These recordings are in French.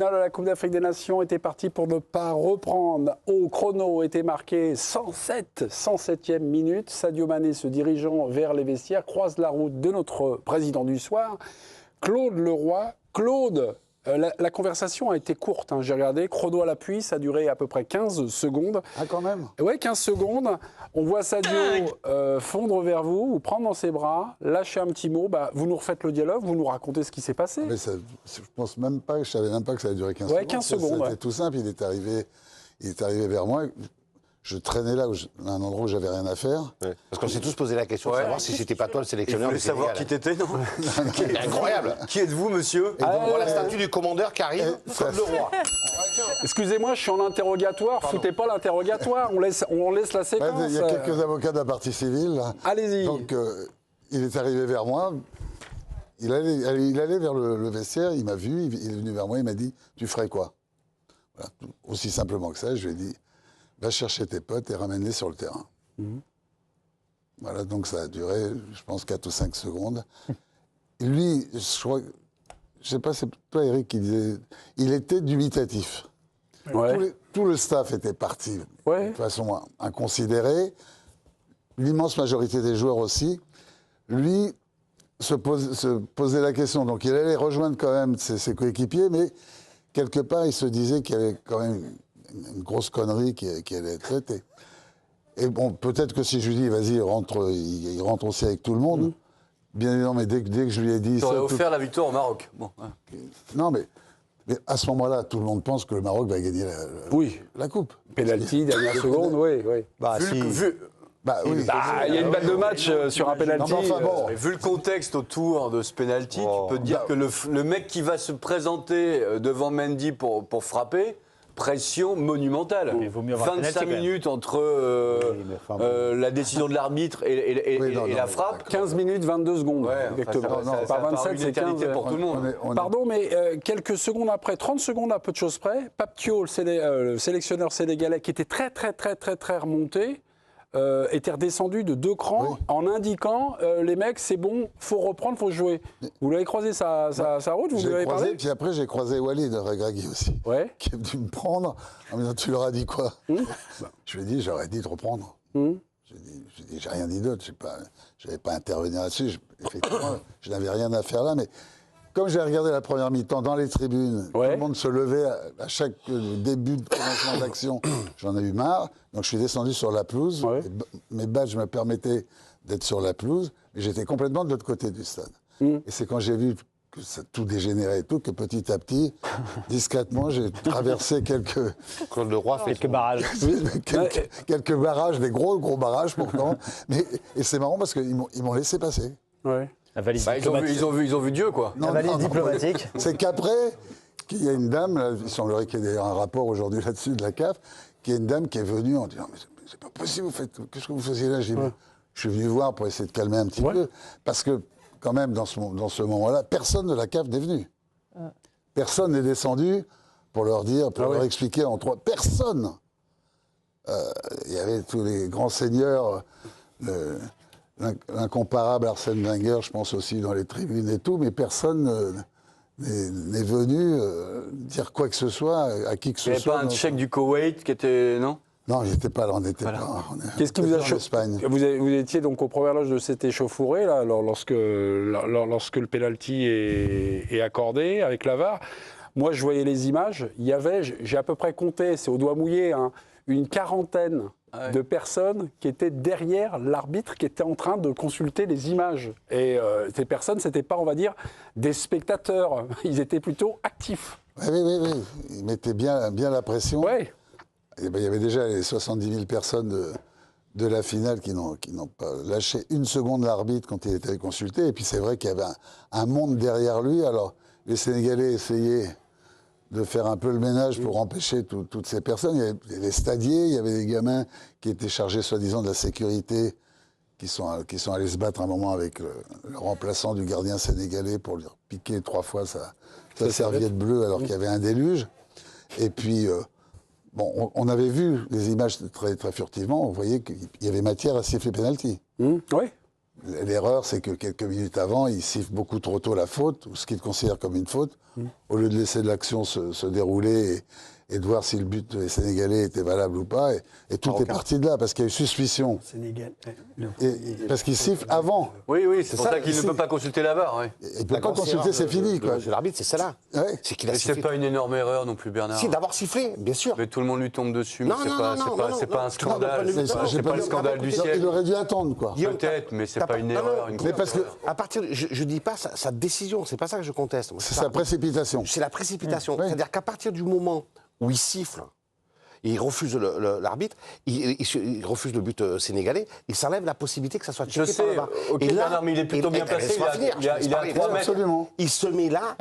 La Coupe d'Afrique des Nations était partie pour ne pas reprendre. Au chrono était marqué 107e minute. Sadio Mané, se dirigeant vers les vestiaires, croise la route de notre président du soir, Claude Leroy. Claude, la conversation a été courte, hein, j'ai regardé, chrono à l'appui, ça a duré à peu près 15 secondes. Ah, quand même? Oui, 15 secondes. On voit Sadio fondre vers vous, vous prendre dans ses bras, lâcher un petit mot. Vous nous refaites le dialogue, vous nous racontez ce qui s'est passé. Mais ça, je pense même pas, je savais même pas que ça allait durer 15 secondes. 15 secondes. C'était tout simple, il est arrivé vers moi. Je traînais là, à un endroit où j'avais rien à faire. Ouais. Parce qu'on s'est tous posé la question de savoir si c'était pas toi le sélectionneur. Vous voulez savoir qui t'étais, non? C'est incroyable. Qui êtes-vous, monsieur? Et donc, on voit la statue du commandeur qui arrive, comme le roi. Excusez-moi, je suis en interrogatoire. Pardon. Foutez pas l'interrogatoire. On laisse la séquence. Il y a quelques avocats de la partie civile. Allez-y. Donc, il est arrivé vers moi. Il allait vers le vestiaire. Il m'a vu. Il est venu vers moi. Il m'a dit, tu ferais quoi? Voilà. Aussi simplement que ça, je lui ai dit, va chercher tes potes et ramène-les sur le terrain. Voilà, donc ça a duré, je pense, 4 ou 5 secondes. Lui, je sais pas, c'est toi, Eric, qui disait, il était dubitatif. Ouais. Tout le staff était parti de façon inconsidérée. L'immense majorité des joueurs aussi. Lui se posait la question. Donc il allait rejoindre quand même ses coéquipiers, mais quelque part, il se disait qu'il y avait quand même une grosse connerie qui allait être traitée. Et bon, peut-être que si je lui dis, vas-y, il rentre aussi avec tout le monde. Bien évidemment, mais dès que je lui ai dit ça... Tu aurais offert la victoire au Maroc. Bon. Non, mais à ce moment-là, tout le monde pense que le Maroc va gagner la Coupe. Penalty, dernière seconde, oui. Il y a une balle de match sur un penalty. Vu le contexte autour de ce penalty, tu peux te dire que le mec qui va se présenter devant Mendy pour frapper, pression monumentale. 25 minutes entre la décision de l'arbitre et la frappe. 15 minutes, 22 secondes. Ouais, exactement. Pas 27, c'est 15. Pour tout le monde. Pardon, mais quelques secondes après, 30 secondes à peu de choses près, Papio, le sélectionneur sénégalais, qui était très remonté, était redescendu de 2 crans en indiquant les mecs, c'est bon, faut reprendre, faut jouer. Vous l'avez croisé sa route, vous lui avez parlé? Puis après, j'ai croisé Walid Regragui aussi, qui est venu me prendre en me disant, tu leur as dit quoi? Je lui ai dit, j'aurais dit de reprendre. J'ai rien dit d'autre, je n'avais pas à intervenir là-dessus. Effectivement, je n'avais rien à faire là, mais comme j'ai regardé la première mi-temps dans les tribunes, tout le monde se levait à chaque début de commencement d'action, j'en ai eu marre. Donc je suis descendu sur la pelouse. Mes badges me permettaient d'être sur la pelouse, mais j'étais complètement de l'autre côté du stade. Et c'est quand j'ai vu que ça tout dégénérait et tout, que petit à petit, discrètement, j'ai traversé quelques barrages. quelques barrages, des gros barrages pourtant. Et c'est marrant parce qu'ils m'ont laissé passer. La valise ils ont vu Dieu, quoi. La valise diplomatique. C'est qu'après, il y a une dame, là, il semblerait qu'il y ait d'ailleurs un rapport aujourd'hui là-dessus de la CAF, qu'il y a une dame qui est venue en disant, mais c'est pas possible, qu'est-ce que vous faisiez là? Je suis venu voir pour essayer de calmer un petit peu, parce que quand même, dans ce moment-là, personne de la CAF n'est venu. Personne n'est descendu pour leur dire, pour leur expliquer en 3... Personne. Il y avait tous les grands seigneurs, l'incomparable Arsène Wenger, je pense aussi dans les tribunes et tout, mais personne n'est venu dire quoi que ce soit à qui que ce soit. Il n'y avait pas un tchèque du Koweït qui était... Non? Non, il n'était pas là, on n'était pas. Qu'est-ce qui vous a choqué? Vous étiez donc aux premières loges de cet échauffourée, là, lorsque le pénalty est accordé avec la VAR. Moi, je voyais les images. Il y avait, j'ai à peu près compté, c'est au doigt mouillé, une quarantaine de personnes qui étaient derrière l'arbitre, qui étaient en train de consulter les images. Et ces personnes, ce n'étaient pas, on va dire, des spectateurs. Ils étaient plutôt actifs. Oui. Ils mettaient bien la pression. Et il y avait déjà les 70 000 personnes de la finale qui n'ont pas lâché une seconde l'arbitre quand il était consulté. Et puis c'est vrai qu'il y avait un monde derrière lui. Alors les Sénégalais essayaient de faire un peu le ménage pour empêcher toutes ces personnes. Il y avait les stadiers, il y avait des gamins qui étaient chargés soi-disant de la sécurité, qui sont allés se battre un moment avec le remplaçant du gardien sénégalais pour lui piquer 3 fois sa serviette bleue alors qu'il y avait un déluge. Et puis... Bon, on avait vu les images très furtivement, on voyait qu'il y avait matière à siffler penalty. Oui. L'erreur, c'est que quelques minutes avant, il siffle beaucoup trop tôt la faute, ou ce qu'il considère comme une faute, au lieu de laisser l'action se dérouler et de voir si le but des Sénégalais était valable ou pas. Et tout est parti de là, parce qu'il y a eu suspicion. Sénégal. Parce qu'il siffle avant. Oui, c'est pour ça qu'il ne peut pas consulter la VAR. Il ne peut pas consulter, c'est fini. L'arbitre, c'est ça là. Ouais. C'est qu'il a Mais sifflé. c'est pas une énorme erreur non plus, Bernard. Si, d'avoir sifflé, bien sûr. Mais tout le monde lui tombe dessus. Non, Mais c'est pas un scandale. C'est pas le scandale du Il siècle. aurait dû attendre, quoi. Peut-être, mais c'est pas une erreur. Mais parce que À partir, je dis pas sa décision, c'est pas ça que je conteste. c'est sa précipitation. C'est la précipitation. Oui. C'est-à-dire qu'à partir du moment où il siffle, il refuse l'arbitre, il refuse le but sénégalais, il s'enlève la possibilité que ça soit checké par le VAR. Ok, Bernard, mais il est plutôt bien placé. Il est à 3 mètres. Absolument. Il se met là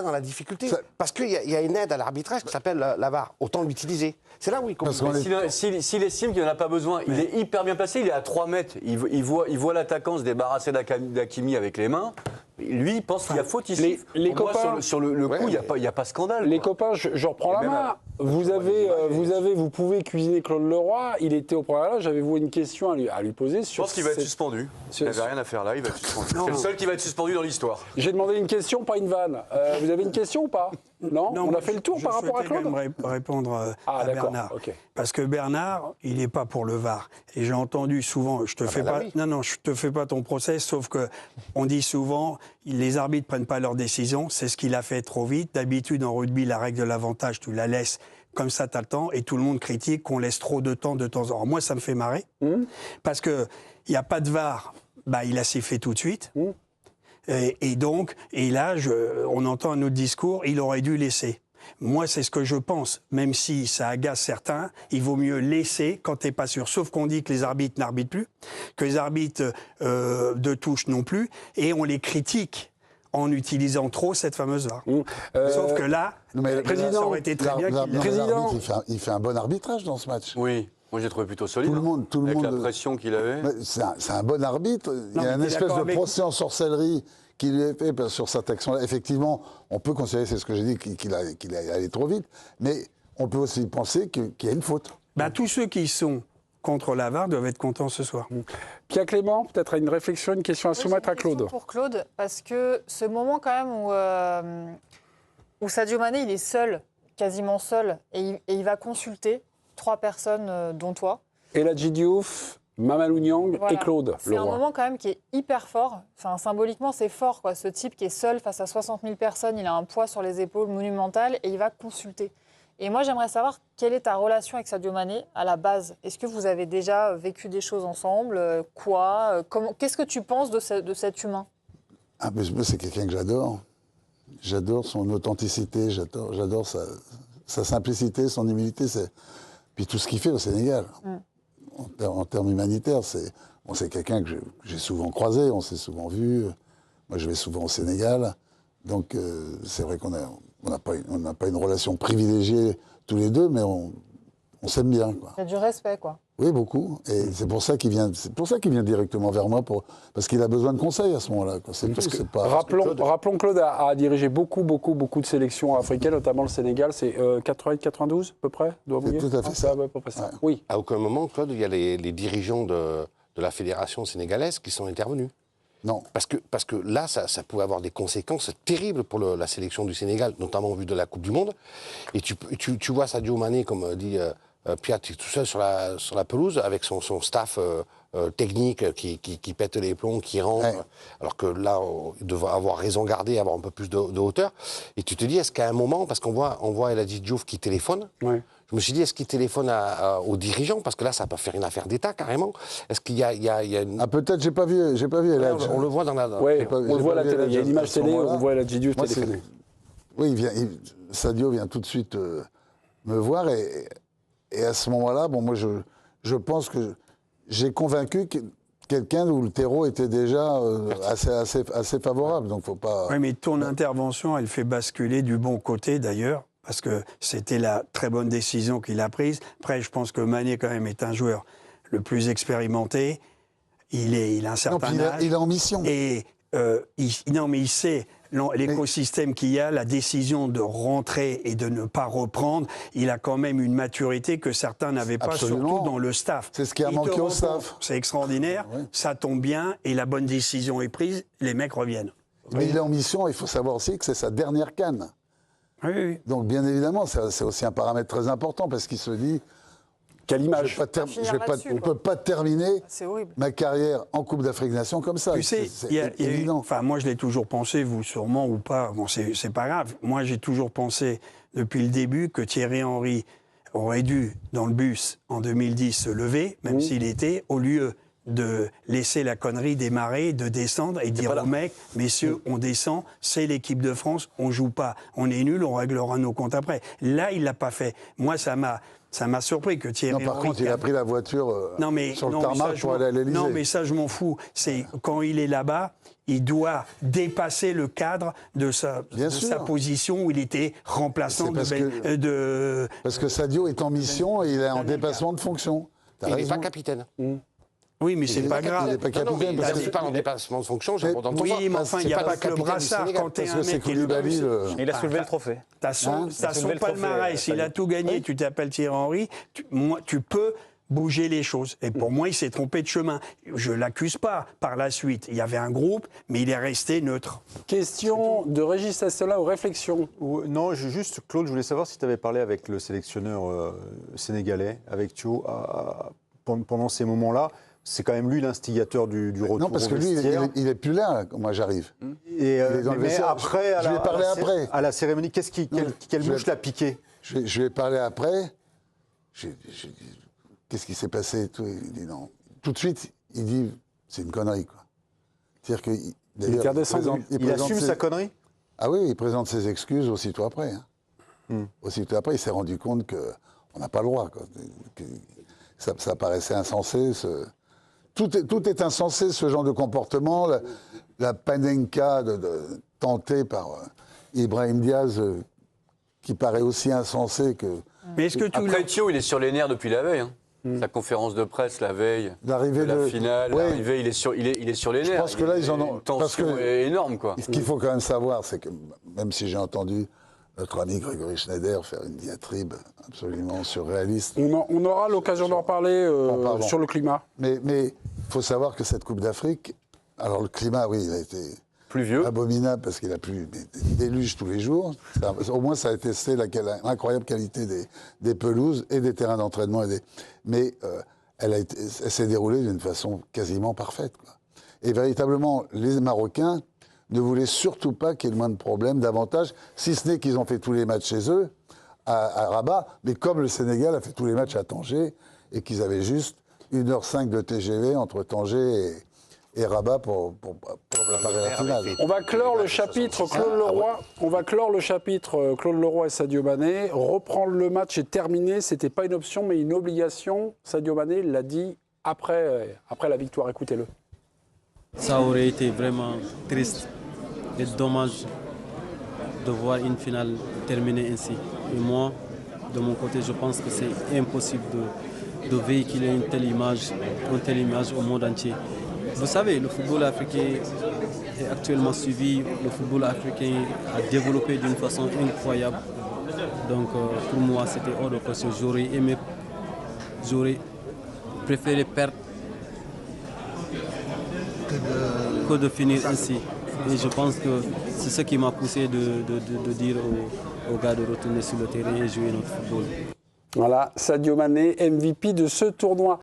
dans la difficulté. Parce qu'il y a une aide à l'arbitrage qui s'appelle la VAR. Autant l'utiliser. C'est là où il commence. S'il estime qu'il n'en a pas besoin, il est hyper bien placé, il est à 3 mètres. Il voit l'attaquant se débarrasser d'Hakimi avec les mains. Lui, il pense qu'il y a faute ici. Les copains, moi, sur le coup, il n'y a pas scandale. Les copains, je reprends la main. Vous pouvez cuisiner Claude Leroy. Il était au premier loge. Avez-vous une question à lui poser sur Je pense qu'il va être suspendu. Il n'avait rien à faire là, il va être suspendu. C'est le seul qui va être suspendu dans l'histoire. J'ai demandé une question, pas une vanne. Vous avez une question ou pas? Non, on a fait le tour par rapport à Claude. Je souhaitais quand même répondre à Bernard. Okay. Parce que Bernard, il n'est pas pour le VAR. Et j'ai entendu souvent, je te fais pas ton procès, sauf que on dit souvent, les arbitres prennent pas leurs décisions. C'est ce qu'il a fait trop vite. D'habitude, en rugby, la règle de l'avantage, tu la laisses comme ça, tu as le temps. Et tout le monde critique qu'on laisse trop de temps de temps en temps. Moi, ça me fait marrer. Parce qu'il n'y a pas de VAR. Bah, il a sifflé tout de suite. Et là, on entend un autre discours, il aurait dû laisser. Moi, c'est ce que je pense. Même si ça agace certains, il vaut mieux laisser quand tu n'es pas sûr. Sauf qu'on dit que les arbitres n'arbitrent plus, que les arbitres de touche non plus, et on les critique en utilisant trop cette fameuse VAR. Sauf que là, ça aurait été très bien il fait un bon arbitrage dans ce match. Oui. Moi, j'ai trouvé plutôt solide. Tout le avec monde, la pression qu'il avait. C'est un bon arbitre. Il y a une espèce de procès en sorcellerie qui lui est fait sur cette action-là. Effectivement, on peut considérer, c'est ce que j'ai dit, qu'il est allé trop vite, mais on peut aussi penser qu'il y a une faute. Tous ceux qui sont contre la VAR doivent être contents ce soir. Pierre Clément, peut-être une réflexion, une question à soumettre à Claude. Pour Claude, parce que ce moment quand même où Sadio Mané, il est seul, quasiment seul, et il va consulter 3 personnes, dont toi. Eladji Diouf, Mamadou Niang et Claude Leroy. C'est un moment quand même qui est hyper fort. Enfin, symboliquement, c'est fort, quoi. Ce type qui est seul face à 60 000 personnes, il a un poids sur les épaules monumental et il va consulter. Et moi, j'aimerais savoir quelle est ta relation avec Sadio Mané à la base. Est-ce que vous avez déjà vécu des choses ensemble? Qu'est-ce que tu penses de cet humain? C'est quelqu'un que j'adore. J'adore son authenticité, j'adore sa simplicité, son humilité. Puis tout ce qu'il fait au Sénégal, en termes humanitaires, c'est quelqu'un que j'ai souvent croisé, on s'est souvent vu. Moi, je vais souvent au Sénégal. Donc, c'est vrai qu'on n'a pas une relation privilégiée tous les deux, mais on s'aime bien, quoi. Il y a du respect, quoi. Oui, beaucoup. Et c'est pour ça qu'il vient directement vers moi, parce qu'il a besoin de conseils à ce moment-là. Rappelons Claude a dirigé beaucoup de sélections africaines, notamment le Sénégal. C'est 88-92 à peu près, C'est tout à fait ça. À peu près ça. Ouais. Oui. À aucun moment, Claude, il y a les dirigeants de la fédération sénégalaise qui sont intervenus. Non. Parce que là, ça pouvait avoir des conséquences terribles pour la sélection du Sénégal, notamment au vu de la Coupe du Monde. Et tu vois Sadio Mané, comme dit Pierre, tout seul sur la pelouse, avec son staff technique qui pète les plombs, qui rentre, alors que là, il devrait avoir raison gardée, avoir un peu plus de hauteur. Et tu te dis, est-ce qu'à un moment, parce qu'on voit Eladji Diouf qui téléphone, je me suis dit, est-ce qu'il téléphone aux dirigeants? Parce que là, ça peut faire une affaire d'État, carrément. Est-ce qu'il y a une... peut-être, j'ai pas vu Eladji. On le voit dans la... on le voit à la télé. Il y a une image télé, on voit Eladji Diouf téléphoner. Oui, Sadio vient tout de suite me voir et à ce moment-là, moi, je pense que j'ai convaincu quelqu'un où le terreau était déjà assez favorable. Donc, faut pas... Oui, mais ton intervention, elle fait basculer du bon côté, d'ailleurs, parce que c'était la très bonne décision qu'il a prise. Après, je pense que Mané, quand même, est un joueur le plus expérimenté. Il a un certain âge. Il est en mission. Et il sait l'écosystème qu'il y a, la décision de rentrer et de ne pas reprendre, il a quand même une maturité que certains n'avaient pas, surtout dans le staff. C'est ce qui a manqué au staff. C'est extraordinaire, ça tombe bien et la bonne décision est prise, les mecs reviennent. Mais il est en mission, il faut savoir aussi que c'est sa dernière CAN. Oui. Donc bien évidemment, c'est aussi un paramètre très important parce qu'il se dit... Quelle image. On ne peut pas terminer ma carrière en Coupe d'Afrique des Nations comme ça. Tu sais, c'est évident. Enfin, moi, je l'ai toujours pensé, vous sûrement ou pas. Bon, c'est pas grave. Moi, j'ai toujours pensé depuis le début que Thierry Henry aurait dû, dans le bus, en 2010, se lever, même s'il était, au lieu de laisser la connerie démarrer, de descendre et dire aux mecs, messieurs, on descend, c'est l'équipe de France, on joue pas. On est nul, on réglera nos comptes après. Là, il l'a pas fait. Moi, ça m'a surpris que Thierry Henry... Non, par contre, il a pris la voiture sur le tarmac pour aller à l'Élysée. Non, mais ça, je m'en fous. C'est quand il est là-bas, il doit dépasser le cadre de sa position où il était remplaçant parce que Sadio est en mission et il est en dépassement de fonction. Il n'est pas capitaine. Oui, mais c'est pas grave. Il n'est pas capitaine. Parce que tu parles en dépassement de fonction, j'ai pas Oui, mais enfin, il n'y a pas que le brassard quand tu es un mec qui il a soulevé le trophée. T'as son palmarès, il a tout gagné, tu t'appelles Thierry Henry, tu peux bouger les choses. Et pour moi, il s'est trompé de chemin. Je ne l'accuse pas par la suite. Il y avait un groupe, mais il est resté neutre. Question de Régis Astola aux réflexions. Non, juste, Claude, je voulais savoir si tu avais parlé avec le sélectionneur sénégalais, avec Thio, pendant ces moments-là. C'est quand même lui l'instigateur du retour. Non, parce que lui, il n'est plus là, moi j'arrive. Mais après, je lui ai parlé après. À la cérémonie, quelle mouche l'a piqué? Je lui ai parlé après. Qu'est-ce qui s'est passé? Il dit non. Tout de suite, il dit c'est une connerie, quoi. C'est-à-dire que il assume sa connerie. Ah oui, il présente ses excuses aussitôt après. Aussitôt après, il s'est rendu compte qu'on n'a pas le droit, quoi. Ça paraissait insensé. Tout est insensé, ce genre de comportement. La panenka tentée par Ibrahim Diaz, qui paraît aussi insensé que... Mais est-ce que après, Thio, il est sur les nerfs depuis la veille. Sa conférence de presse la veille, l'arrivée de la finale, l'arrivée, il est sur les nerfs. Je pense que là, ils en ont... Une tension énorme, quoi. Ce qu'il faut quand même savoir, c'est que, même si j'ai entendu notre ami Grégory Schneider faire une diatribe absolument surréaliste. On aura l'occasion d'en reparler sur le climat. Mais il faut savoir que cette Coupe d'Afrique, alors le climat, oui, il a été pluvieux, abominable parce qu'il a plu des déluges tous les jours. Au moins, ça a testé l'incroyable qualité des pelouses et des terrains d'entraînement. Mais elle s'est déroulée d'une façon quasiment parfaite, quoi. Et véritablement, les Marocains ne voulaient surtout pas qu'il y ait le moins de problèmes, davantage, si ce n'est qu'ils ont fait tous les matchs chez eux, à Rabat, mais comme le Sénégal a fait tous les matchs à Tanger, et qu'ils avaient juste 1h05 de TGV entre Tanger et Rabat pour préparer la finale. On va clore le chapitre Claude Leroy. On va clore le chapitre Claude Leroy et Sadio Mané. Reprendre le match est terminé. C'était pas une option, mais une obligation. Sadio Mané l'a dit après la victoire. Écoutez-le. Ça aurait été vraiment triste et dommage de voir une finale terminée ainsi. Et moi, de mon côté, je pense que c'est impossible de véhiculer une telle image au monde entier. Vous savez, le football africain est actuellement suivi, le football africain a développé d'une façon incroyable. Donc pour moi, c'était hors de question. J'aurais préféré perdre que de finir ainsi. Et je pense que c'est ce qui m'a poussé de dire aux gars de retourner sur le terrain et jouer notre football. Voilà, Sadio Mané, MVP de ce tournoi.